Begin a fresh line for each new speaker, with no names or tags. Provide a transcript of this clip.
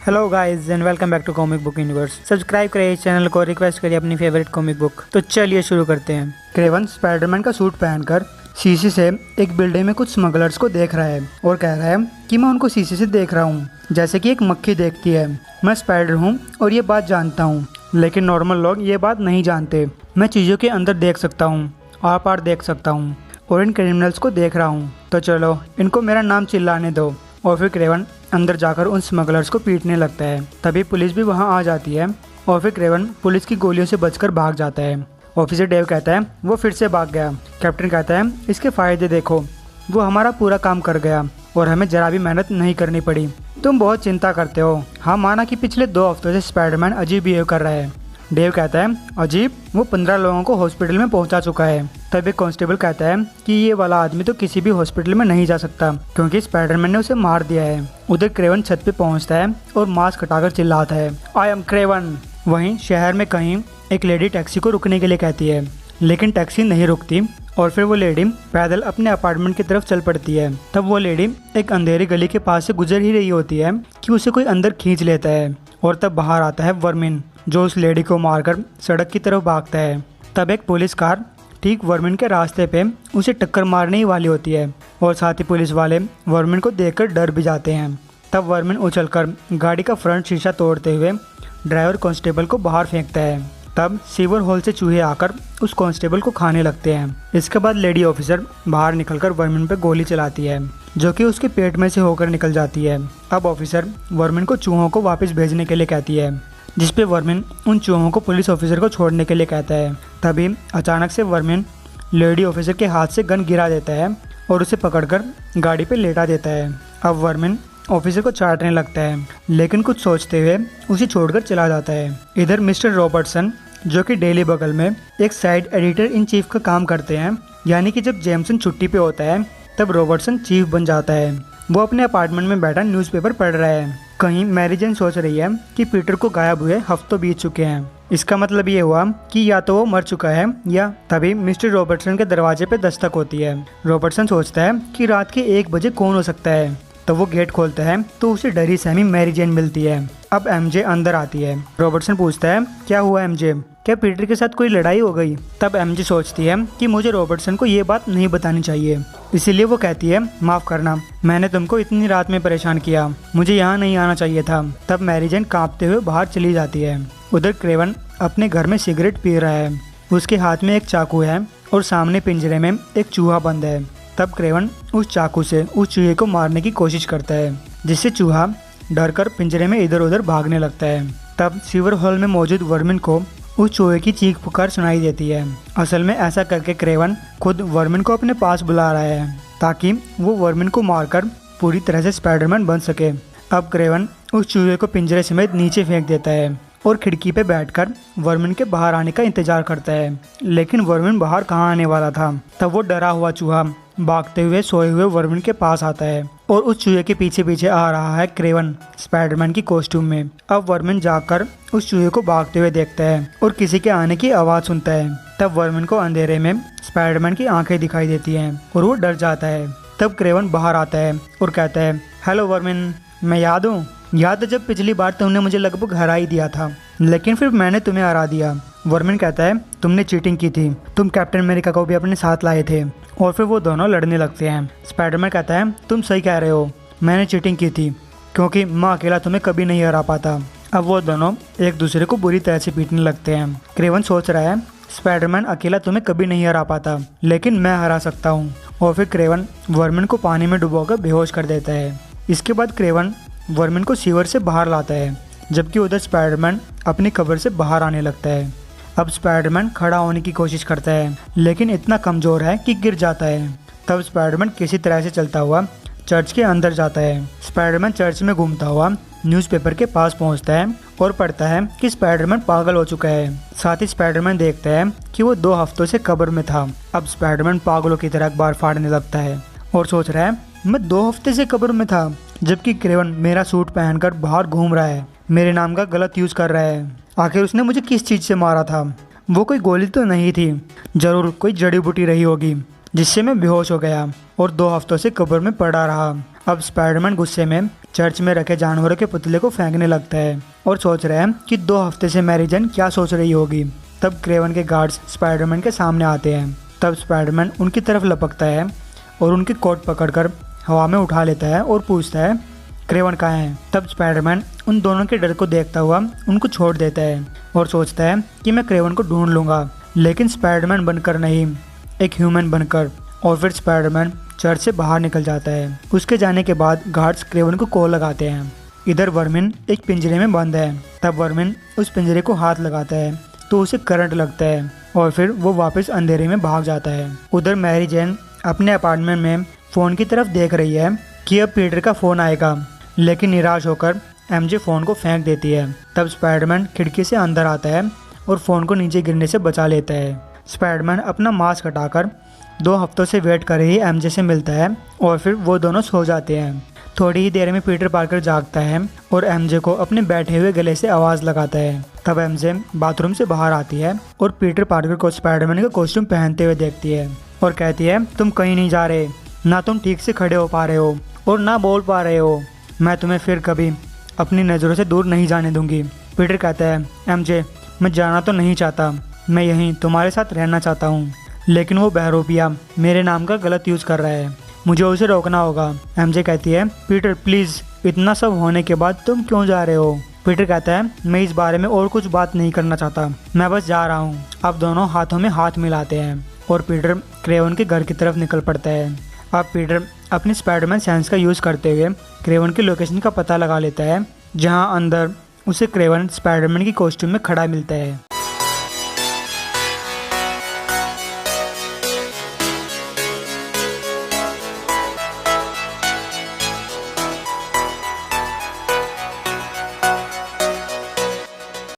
Hello guys and welcome back to comic book universe. Subscribe करिए इस channel को, request करिए अपनी फेवरेट कॉमिक बुक। तो चलिए शुरू करते हैं। क्रेवन स्पाइडरमैन का सूट पहनकर शीशे से एक बिल्डिंग में कुछ स्मगलर्स को देख रहा है और कह रहा है कि मैं उनको शीशे से देख रहा हूँ, जैसे कि एक मक्खी देखती है। मैं स्पाइडर हूँ और ये बात जानता हूँ, लेकिन नॉर्मल लोग ये बात नहीं जानते। मैं चीज़ों के अंदर देख सकता हूँ, आर पार देख सकता हूँ और इन क्रिमिनल्स को देख रहा हूँ। तो चलो इनको मेरा नाम चिल्लाने दो। और फिर क्रेवन अंदर जाकर उन स्मगलर्स को पीटने लगता है। तभी पुलिस भी वहां आ जाती है और फिर क्रेवन पुलिस की गोलियों से बचकर भाग जाता है। ऑफिसर डेव कहता है वो फिर से भाग गया। कैप्टन कहता है इसके फायदे देखो, वो हमारा पूरा काम कर गया और हमें जरा भी मेहनत नहीं करनी पड़ी। तुम बहुत चिंता करते हो। हाँ, माना कि पिछले 2 हफ्तों से स्पाइडरमैन अजीब बिहेव कर रहा है। डेव कहता है अजीब? वो 15 लोगों को हॉस्पिटल में पहुंचा चुका है। तब एक कांस्टेबल कहता है कि ये वाला आदमी तो किसी भी हॉस्पिटल में नहीं जा सकता क्योंकि स्पाइडरमैन ने उसे मार दिया है। उधर क्रेवन छत पे पहुंचता है और मास्क हटाकर चिल्लाता है आई एम क्रेवन। वहीं शहर में कहीं एक लेडी टैक्सी को रुकने के लिए कहती है, लेकिन टैक्सी नहीं रुकती और फिर वो लेडी पैदल अपने अपार्टमेंट की तरफ चल पड़ती है। तब वो लेडी एक अंधेरी गली के पास से गुजर ही रही होती है कि उसे कोई अंदर खींच लेता है और तब बाहर आता है वर्मिन, जो उस लेडी को मारकर सड़क की तरफ भागता है। तब एक पुलिस कार ठीक वर्मिन के रास्ते पे उसे टक्कर मारने ही वाली होती है और साथ ही पुलिस वाले वर्मिन को देखकर डर भी जाते हैं। तब वर्मिन उछलकर गाड़ी का फ्रंट शीशा तोड़ते हुए ड्राइवर कांस्टेबल को बाहर फेंकता है। तब सीवर होल से चूहे आकर उस कांस्टेबल को खाने लगते हैं। इसके बाद लेडी ऑफिसर बाहर निकलकर वर्मिन पे गोली चलाती है, जो कि उसके पेट में से होकर निकल जाती है। अब ऑफिसर वर्मिन को चूहों को वापस भेजने के लिए कहती है, जिसपे वर्मिन उन चूहों को पुलिस ऑफिसर को छोड़ने के लिए कहता है। तभी अचानक से वर्मिन लेडी ऑफिसर के हाथ से गन गिरा देता है और उसे पकड़कर गाड़ी पे लेटा देता है। अब वर्मिन ऑफिसर को चाटने लगता है, लेकिन कुछ सोचते हुए उसे छोड़कर चला जाता है। इधर मिस्टर रॉबर्टसन, जो कि डेली बगल में एक साइड एडिटर इन चीफ का काम करते हैं, यानी कि जब जेमसन छुट्टी पे होता है तब रॉबर्टसन चीफ बन जाता है। वो अपने अपार्टमेंट में बैठा न्यूज़पेपर पढ़ रहा है। कहीं मैरी जेन सोच रही है कि पीटर को गायब हुए हफ्तों बीत चुके हैं। इसका मतलब ये हुआ कि या तो वो मर चुका है या। तभी मिस्टर रॉबर्टसन के दरवाजे पे दस्तक होती है। रॉबर्टसन सोचता है कि रात के 1 बजे कौन हो सकता है। तब वो गेट खोलता है तो उसे डरी सहमी मैरी जेन मिलती है। अब एमजे अंदर आती है। रॉबर्टसन पूछता है क्या हुआ एमजे, क्या पीटर के साथ कोई लड़ाई हो गई? तब एमजे सोचती है कि मुझे रॉबर्टसन को ये बात नहीं बतानी चाहिए, इसीलिए वो कहती है माफ करना, मैंने तुमको इतनी रात में परेशान किया, मुझे यहाँ नहीं आना चाहिए था। तब मैरी जेन कांपते हुए बाहर चली जाती है। उधर क्रेवन अपने घर में सिगरेट पी रहा है। उसके हाथ में एक चाकू है और सामने पिंजरे में एक चूहा बंद है। तब क्रेवन उस चाकू से उस चूहे को मारने की कोशिश करता है, जिससे चूहा डरकर पिंजरे में इधर उधर भागने लगता है। तब सीवर हॉल में मौजूद वर्मिन को उस चूहे की चीख पुकार सुनाई देती है। असल में ऐसा करके क्रेवन खुद वर्मिन को अपने पास बुला रहा है ताकि वो वर्मिन को मारकर पूरी तरह से स्पाइडरमैन बन सके। अब क्रेवन उस चूहे को पिंजरे समेत नीचे फेंक देता है और खिड़की पे बैठकर वर्मिन के बाहर आने का इंतजार करता है, लेकिन वर्मिन बाहर कहाँ आने वाला था। तब वो डरा हुआ चूहा भागते हुए सोए हुए वर्मिन के पास आता है और उस चूहे के पीछे पीछे आ रहा है क्रेवन स्पाइडरमैन की कॉस्ट्यूम में। अब वर्मिन जाकर उस चूहे को भागते हुए देखता है और किसी के आने की आवाज़ सुनता है। तब वर्मिन को अंधेरे में स्पाइडरमैन की आंखें दिखाई देती हैं और वो डर जाता है। तब क्रेवन बाहर आता है और कहता है हेलो वर्मिन, मैं याद हूँ? याद है जब पिछली बार तुमने मुझे लगभग हरा ही दिया था, लेकिन फिर मैंने तुम्हें हरा दिया। वर्मिन कहता है तुमने चीटिंग की थी, तुम कैप्टन अमेरिका को भी अपने साथ लाए थे। और फिर वो दोनों लड़ने लगते हैं। स्पाइडरमैन कहता है तुम सही कह रहे हो, मैंने चीटिंग की थी क्योंकि मैं अकेला तुम्हें कभी नहीं हरा पाता। अब वो दोनों एक दूसरे को बुरी तरह से पीटने लगते हैं। क्रेवन सोच रहा है स्पाइडरमैन अकेला तुम्हें कभी नहीं हरा पाता, लेकिन मैं हरा सकता हूँ। और फिर क्रेवन वर्मिन को पानी में डुबोकर बेहोश कर देता है। इसके बाद क्रेवन वर्मिन को सीवर से बाहर लाता है, जबकि उधर स्पाइडरमैन अपनी कब्र से बाहर आने लगता है। अब स्पाइडरमैन खड़ा होने की कोशिश करता है, लेकिन इतना कमज़ोर है कि गिर जाता है। तब स्पाइडरमैन किसी तरह से चलता हुआ चर्च के अंदर जाता है। स्पाइडरमैन चर्च में घूमता हुआ न्यूज़पेपर के पास पहुंचता है और पढ़ता है कि स्पाइडरमैन पागल हो चुका है। साथ ही स्पाइडरमैन देखता है कि वो 2 हफ्तों से कब्र में था। अब स्पाइडरमैन पागलों की तरह अखबार फाड़ने लगता है और सोच रहा है मैं 2 हफ्ते से कब्र में था, जबकि क्रेवन मेरा सूट पहनकर बाहर घूम रहा है, मेरे नाम का गलत यूज़ कर रहा है। आखिर उसने मुझे किस चीज़ से मारा था? वो कोई गोली तो नहीं थी, ज़रूर कोई जड़ी बूटी रही होगी जिससे मैं बेहोश हो गया और 2 हफ्तों से कब्र में पड़ा रहा। अब स्पाइडरमैन गुस्से में चर्च में रखे जानवरों के पुतले को फेंकने लगता है और सोच रहा है कि 2 हफ्ते से मैरी जेन क्या सोच रही होगी। तब क्रेवन के गार्ड्स स्पाइडरमैन के सामने आते हैं। तब स्पाइडरमैन उनकी तरफ लपकता है और उनकी कोट पकड़कर हवा में उठा लेता है और पूछता है क्रेवन कहाँ है। तब स्पाइडरमैन उन दोनों के डर को देखता हुआ उनको छोड़ देता है और सोचता है कि मैं क्रेवन को ढूंढ लूँगा, लेकिन स्पाइडरमैन बनकर नहीं, एक ह्यूमन बनकर। और फिर स्पाइडरमैन चर्च से बाहर निकल जाता है। उसके जाने के बाद गार्ड्स क्रेवन को कॉल लगाते हैं। इधर वर्मिन एक पिंजरे में बंद है। तब वर्मिन उस पिंजरे को हाथ लगाता है तो उसे करंट लगता है और फिर वो वापस अंधेरे में भाग जाता है। उधर मैरी जेन अपने अपार्टमेंट में फ़ोन की तरफ देख रही है कि अब पीटर का फ़ोन आएगा, लेकिन निराश होकर एमजे फ़ोन को फेंक देती है। तब स्पाइडरमैन खिड़की से अंदर आता है और फ़ोन को नीचे गिरने से बचा लेता है। स्पाइडरमैन अपना मास्क हटाकर 2 हफ्तों से वेट कर रही एमजे से मिलता है और फिर वो दोनों सो जाते हैं। थोड़ी ही देर में पीटर पार्कर जागता है और एमजे को अपने बैठे हुए गले से आवाज़ लगाता है। तब एमजे बाथरूम से बाहर आती है और पीटर पार्कर को स्पाइडरमैन का कॉस्ट्यूम पहनते हुए देखती है और कहती है तुम कहीं नहीं जा रहे, ना तुम ठीक से खड़े हो पा रहे हो और ना बोल पा रहे हो। मैं तुम्हें फिर कभी अपनी नज़रों से दूर नहीं जाने दूंगी। पीटर कहता है एमजे मैं जाना तो नहीं चाहता, मैं यहीं तुम्हारे साथ रहना चाहता हूँ, लेकिन वो बहरूपिया मेरे नाम का गलत यूज़ कर रहा है, मुझे उसे रोकना होगा। एमजे कहती है पीटर प्लीज़, इतना सब होने के बाद तुम क्यों जा रहे हो। पीटर कहता है मैं इस बारे में और कुछ बात नहीं करना चाहता, मैं बस जा रहा हूँ। अब दोनों हाथों में हाथ मिलाते हैं और पीटर क्रेवन के घर की तरफ निकल पड़ता है। अब पीटर अपनी स्पाइडरमैन सेंस का यूज़ करते हुए क्रेवन की लोकेशन का पता लगा लेता है, जहाँ अंदर उसे क्रेवन स्पाइडरमैन की कॉस्ट्यूम में खड़ा मिलता है।